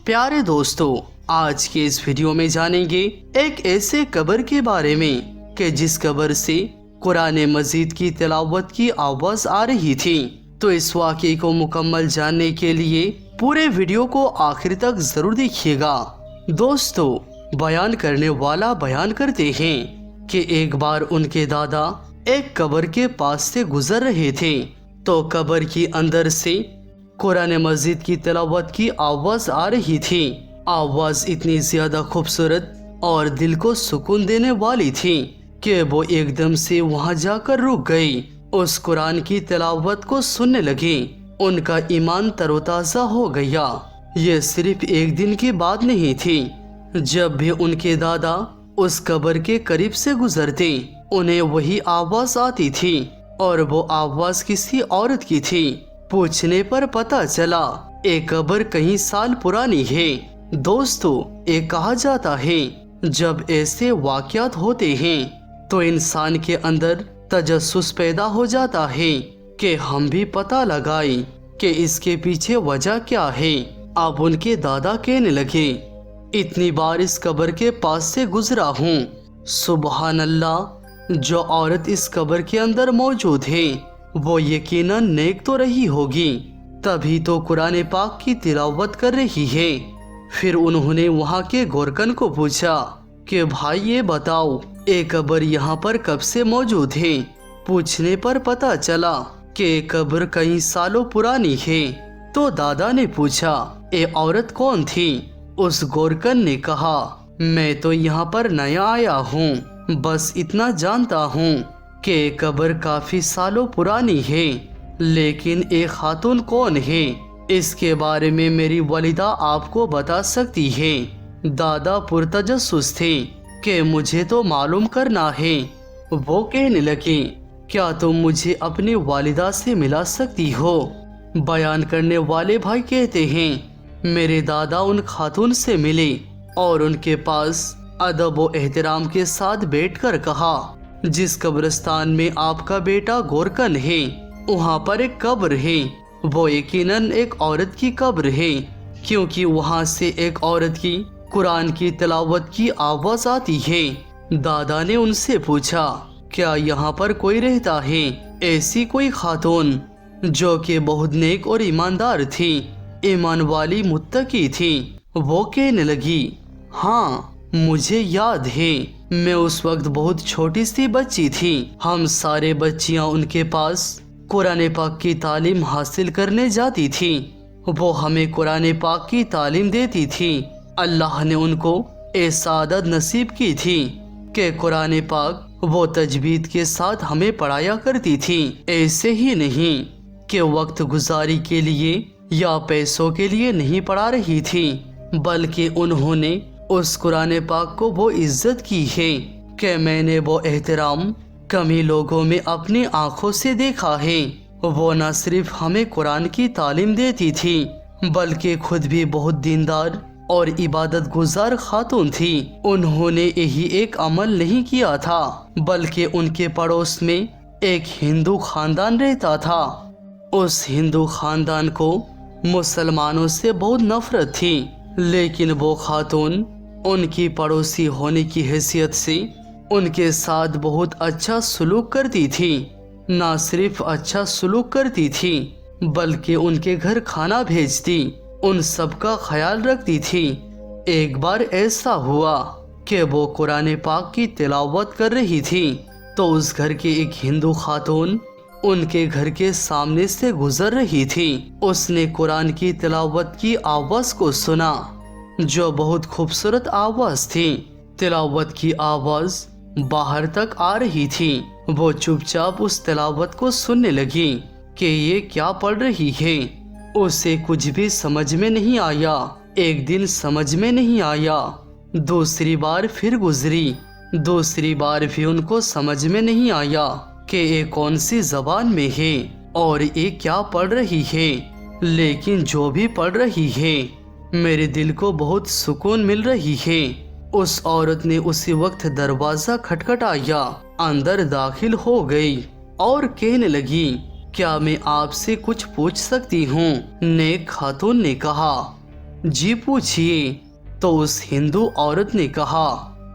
प्यारे दोस्तों, आज के इस वीडियो में जानेंगे एक ऐसे कब्र के बारे में कि जिस कब्र से कुरान मजीद की तिलावत की आवाज आ रही थी। तो इस वाक़े को मुकम्मल जानने के लिए पूरे वीडियो को आखिर तक जरूर देखिएगा। दोस्तों, बयान करने वाला बयान करते हैं कि एक बार उनके दादा एक कब्र के पास से गुजर रहे थे तो कब्र के अंदर से कुरान मजीद की तिलावत की आवाज आ रही थी। आवाज इतनी ज्यादा खूबसूरत और दिल को सुकून देने वाली थी कि वो एकदम से वहां जाकर रुक गई। उस कुरान की तिलावत को सुनने लगी। उनका ईमान तरोताजा हो गया। ये सिर्फ एक दिन की बात नहीं थी। जब भी उनके दादा उस कब्र के करीब से गुजरते उन्हें वही आवाज आती थी और वो आवाज किसी औरत की थी। पूछने पर पता चला एक कब्र कई साल पुरानी है। दोस्तों, ये कहा जाता है जब ऐसे वाक़यात होते हैं तो इंसान के अंदर तजस्सुस पैदा हो जाता है कि हम भी पता लगाएं कि इसके पीछे वजह क्या है। अब उनके दादा कहने लगे, इतनी बार इस कब्र के पास से गुजरा हूँ। सुबहान अल्लाह, जो औरत इस कब्र के अंदर मौजूद है वो यकीनन नेक तो रही होगी, तभी तो कुरान पाक की तिलावत कर रही है। फिर उन्होंने वहाँ के गोरकन को पूछा कि भाई ये बताओ, एक कब्र यहाँ पर कब से मौजूद है। पूछने पर पता चला कि कब्र कई सालों पुरानी है। तो दादा ने पूछा, ये औरत कौन थी? उस गोरकन ने कहा, मैं तो यहाँ पर नया आया हूँ, बस इतना जानता हूँ कि कब्र काफी सालों पुरानी है, लेकिन एक खातून कौन है इसके बारे में मेरी वलिदा आपको बता सकती है। दादा पुरतजस्सुस थे कि मुझे तो मालूम करना है। वो कहने लगे, क्या तुम मुझे अपनी वालिदा से मिला सकती हो? बयान करने वाले भाई कहते हैं, मेरे दादा उन खातून से मिले और उनके पास अदब व एहतराम के साथ बैठकर कहा, जिस कब्रिस्तान में आपका बेटा गोरकन है वहाँ पर एक कब्र है। वो यकीनन एक औरत की कब्र है, क्योंकि वहाँ से एक औरत की कुरान की तिलावत की आवाज आती है। दादा ने उनसे पूछा, क्या यहाँ पर कोई रहता है ऐसी कोई खातून जो कि बहुत नेक और ईमानदार थी, ईमान वाली मुत्तकी थी? वो कहने लगी, हाँ मुझे याद है, मैं उस वक्त बहुत छोटी सी बच्ची थी। हम सारे बच्चियां उनके पास कुरान पाक की तालीम हासिल करने जाती थी। वो हमें कुरान पाक की तालीम देती थी। अल्लाह ने उनको ऐसा आदत नसीब की थी कि कुरान पाक वो तजवीद के साथ हमें पढ़ाया करती थी। ऐसे ही नहीं कि वक्त गुजारी के लिए या पैसों के लिए नहीं पढ़ा रही थी, बल्कि उन्होंने उस कुरान पाक को वो इज्जत की है कि मैंने वो एहतराम कमी लोगों में अपनी आंखों से देखा है। वो न सिर्फ हमें कुरान की तालीम देती थी, बल्कि खुद भी बहुत दीनदार और इबादत गुजार खातून थी। उन्होंने यही एक अमल नहीं किया था, बल्कि उनके पड़ोस में एक हिंदू खानदान रहता था। उस हिंदू खानदान को मुसलमानों से बहुत नफरत थी, लेकिन वो खातून उनकी पड़ोसी होने की हैसियत से उनके साथ बहुत अच्छा सलूक करती थी। ना सिर्फ अच्छा सलूक करती थी, बल्कि उनके घर खाना भेजती, उन सब का ख्याल रखती थी। एक बार ऐसा हुआ कि वो कुरान पाक की तिलावत कर रही थी तो उस घर की एक हिंदू खातून उनके घर के सामने से गुजर रही थी। उसने कुरान की तिलावत की आवाज को सुना, जो बहुत खूबसूरत आवाज थी। तिलावत की आवाज बाहर तक आ रही थी। वो चुपचाप उस तिलावत को सुनने लगी कि ये क्या पढ़ रही है। उसे कुछ भी समझ में नहीं आया। एक दिन समझ में नहीं आया, दूसरी बार फिर गुजरी, दूसरी बार भी उनको समझ में नहीं आया कि ये कौन सी जबान में है और ये क्या पढ़ रही है। लेकिन जो भी पढ़ रही है, मेरे दिल को बहुत सुकून मिल रही है। उस औरत ने उसी वक्त दरवाजा खटखटाया, अंदर दाखिल हो गई और कहने लगी, क्या मैं आपसे कुछ पूछ सकती हूँ? नेक खातून ने कहा, जी पूछिए। तो उस हिंदू औरत ने कहा,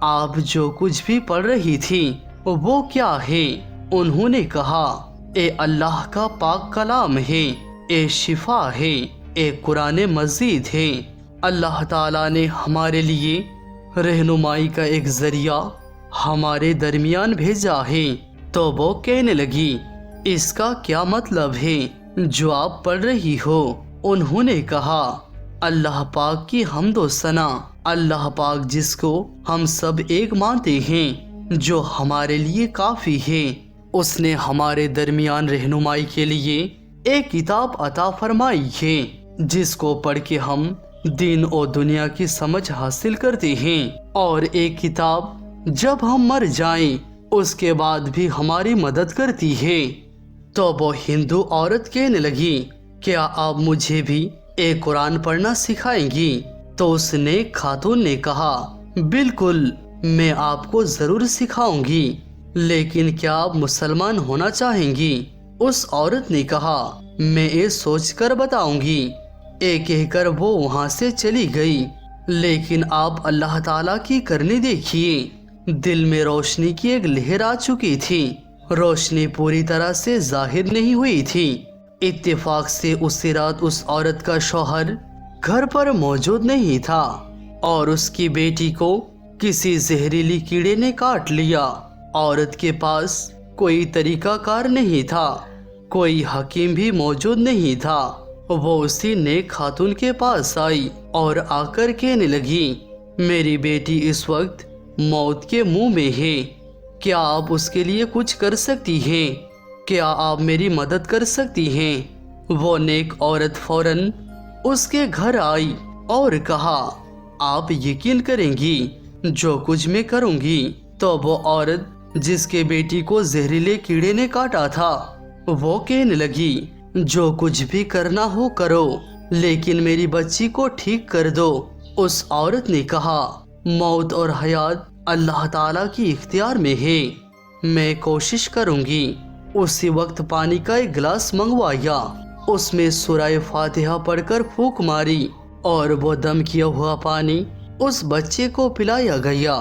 आप जो कुछ भी पढ़ रही थी वो क्या है? उन्होंने कहा, ए अल्लाह का पाक कलाम है, ए शिफा है, ए कुरान मजीद है। अल्लाह ताला ने हमारे लिए रहनुमाई का एक जरिया हमारे दरमियान भेजा है। तो वो कहने लगी, इसका क्या मतलब है जो आप पढ़ रही हो? उन्होंने कहा, अल्लाह पाक की हम्दो सना, अल्लाह पाक जिसको हम सब एक मानते हैं, जो हमारे लिए काफी है। उसने हमारे दरमियान रहनुमाई के लिए एक किताब अता फरमाई है, जिसको पढ़ के हम दीन और दुनिया की समझ हासिल करते हैं। और एक किताब जब हम मर जाएं उसके बाद भी हमारी मदद करती है। तो वो हिंदू औरत कहने लगी, क्या आप मुझे भी एक कुरान पढ़ना सिखाएंगी? तो उस नेक खातून ने कहा, बिल्कुल, मैं आपको जरूर सिखाऊंगी, लेकिन क्या आप मुसलमान होना चाहेंगी? उस औरत ने कहा, मैं ये सोच कर बताऊंगी। एक कहकर वो वहां से चली गई। लेकिन आप अल्लाह ताला की करनी देखिए। दिल में रोशनी की एक लहर आ चुकी थी। रोशनी पूरी तरह से जाहिर नहीं हुई थी। इत्तेफाक से उसी रात उस औरत का शौहर घर पर मौजूद नहीं था और उसकी बेटी को किसी जहरीली कीड़े ने काट लिया। औरत के पास कोई तरीकाकार नहीं था, कोई हकीम भी मौजूद नहीं था। वो उसी नेक खातून के पास आई और आकर कहने लगी, मेरी बेटी इस वक्त मौत के मुंह में है, क्या आप उसके लिए कुछ कर सकती हैं? क्या आप मेरी मदद कर सकती हैं? वो नेक औरत फौरन उसके घर आई और कहा, आप यकीन करेंगी जो कुछ मैं करूंगी। तो वो औरत जिसके बेटी को जहरीले कीड़े ने काटा था, वो कहने लगी, जो कुछ भी करना हो करो, लेकिन मेरी बच्ची को ठीक कर दो। उस औरत ने कहा, मौत और हयात अल्लाह ताला की इख्तियार में है, मैं कोशिश करूंगी। उसी वक्त पानी का एक गिलास मंगवाया, उसमें सूरह फातिहा पढ़कर फूंक मारी और वो दम किया हुआ पानी उस बच्चे को पिलाया गया।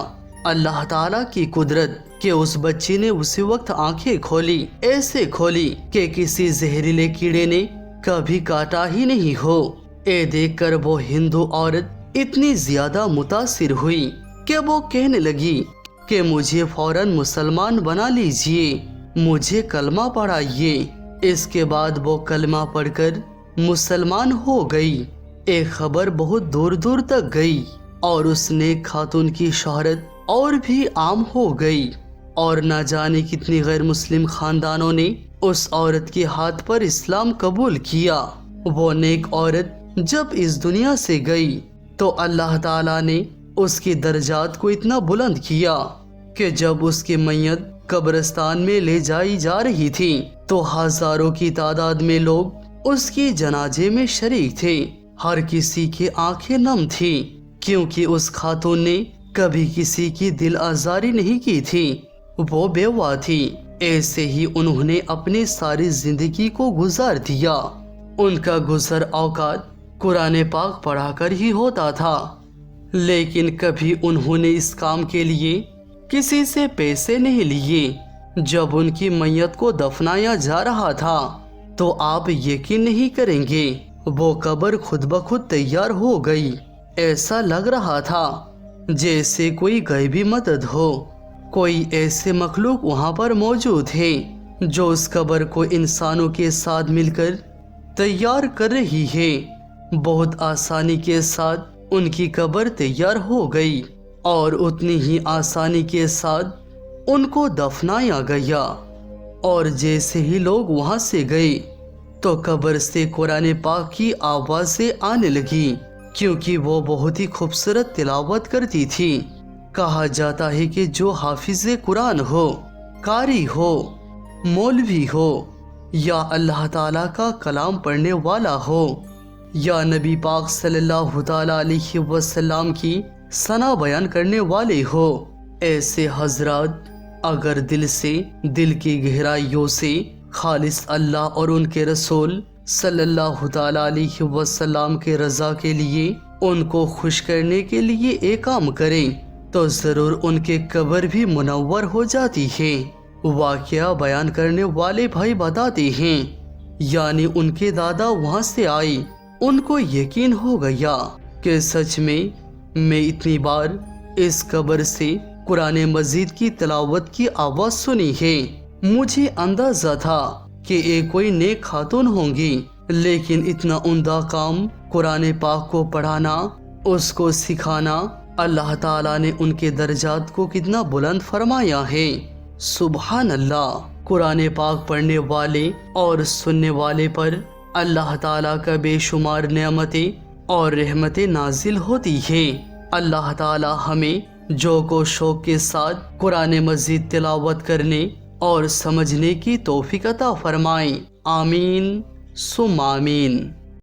अल्लाह ताला की कुदरत कि उस बच्ची ने उसी वक्त आंखें खोली, ऐसे खोली कि किसी जहरीले कीड़े ने कभी काटा ही नहीं हो। ये देखकर वो हिंदू औरत इतनी ज्यादा मुतासिर हुई कि वो कहने लगी कि मुझे फौरन मुसलमान बना लीजिए, मुझे कलमा पढ़ाइए। इसके बाद वो कलमा पढ़कर मुसलमान हो गई। एक खबर बहुत दूर दूर तक गई और उस नेक खातून की शोहरत और भी आम हो गई और न जाने कितनी गैर मुस्लिम खानदानों ने उस औरत के हाथ पर इस्लाम कबूल किया। वो नेक औरत जब इस दुनिया से गई तो अल्लाह ताला ने उसकी दर्जात को इतना बुलंद किया कि जब उसकी मैयत कब्रिस्तान में ले जाई जा रही थी तो हजारों की तादाद में लोग उसकी जनाजे में शरीक थे। हर किसी की आंखें नम थी, क्योंकि उस खातून ने कभी किसी की दिल आजारी नहीं की थी। वो बेवा थी। ऐसे ही उन्होंने अपनी सारी जिंदगी को गुजार दिया। उनका गुजर औकात कुरान पाक पढ़ाकर ही होता था, लेकिन कभी उन्होंने इस काम के लिए किसी से पैसे नहीं लिए। जब उनकी मैयत को दफनाया जा रहा था तो आप यकीन नहीं करेंगे, वो कब्र खुद ब खुद तैयार हो गई। ऐसा लग रहा था जैसे कोई गैबी मदद हो। कोई ऐसे मखलूक वहां पर मौजूद है जो उस कब्र को इंसानों के साथ मिलकर तैयार कर रही है। बहुत आसानी के साथ उनकी कब्र तैयार हो गई और उतनी ही आसानी के साथ उनको दफनाया गया। और जैसे ही लोग वहां से गए तो कब्र से कुरान पाक की आवाज़ें आने लगी, क्योंकि वो बहुत ही खूबसूरत तिलावत करती थी। कहा जाता है कि जो हाफिज कुरान हो, कारी हो, मौलवी हो, या अल्लाह ताला का कलाम पढ़ने वाला हो, या नबी पाक सल्लल्लाहु ताला अलैहि वसल्लम की सना बयान करने वाले हो, ऐसे हजरात अगर दिल से, दिल की गहराइयों से खालिस अल्लाह और उनके रसूल सल्लल्लाहु ताला अलैहि वसल्लम के रज़ा के लिए ان کو خوش کرنے کے لیے ایک کام کریں تو ضرور ان کے قبر بھی منور ہو جاتی ہے۔ واقعہ بیان کرنے والے بھائی بتاتے ہیں یعنی ان کے دادا وہاں سے آئے، ان کو یقین ہو گیا کہ سچ میں اتنی بار اس قبر سے قرآن مجید کی تلاوت کی آواز سنی ہے۔ مجھے اندازہ تھا کہ ایک کوئی نیک خاتون ہوں گی، لیکن اتنا عمدہ کام قرآن پاک کو پڑھانا، اس کو سکھانا، اللہ تعالیٰ نے ان کے درجات کو کتنا بلند فرمایا ہے۔ سبحان اللہ۔ قرآن پاک پڑھنے والے اور سننے والے پر اللہ تعالیٰ کا بے شمار نعمتیں اور رحمتیں نازل ہوتی ہے۔ اللہ تعالیٰ ہمیں ذوق و شوق کے ساتھ قرآن مجید تلاوت کرنے اور سمجھنے کی توفیق عطا فرمائے۔ آمین ثم آمین۔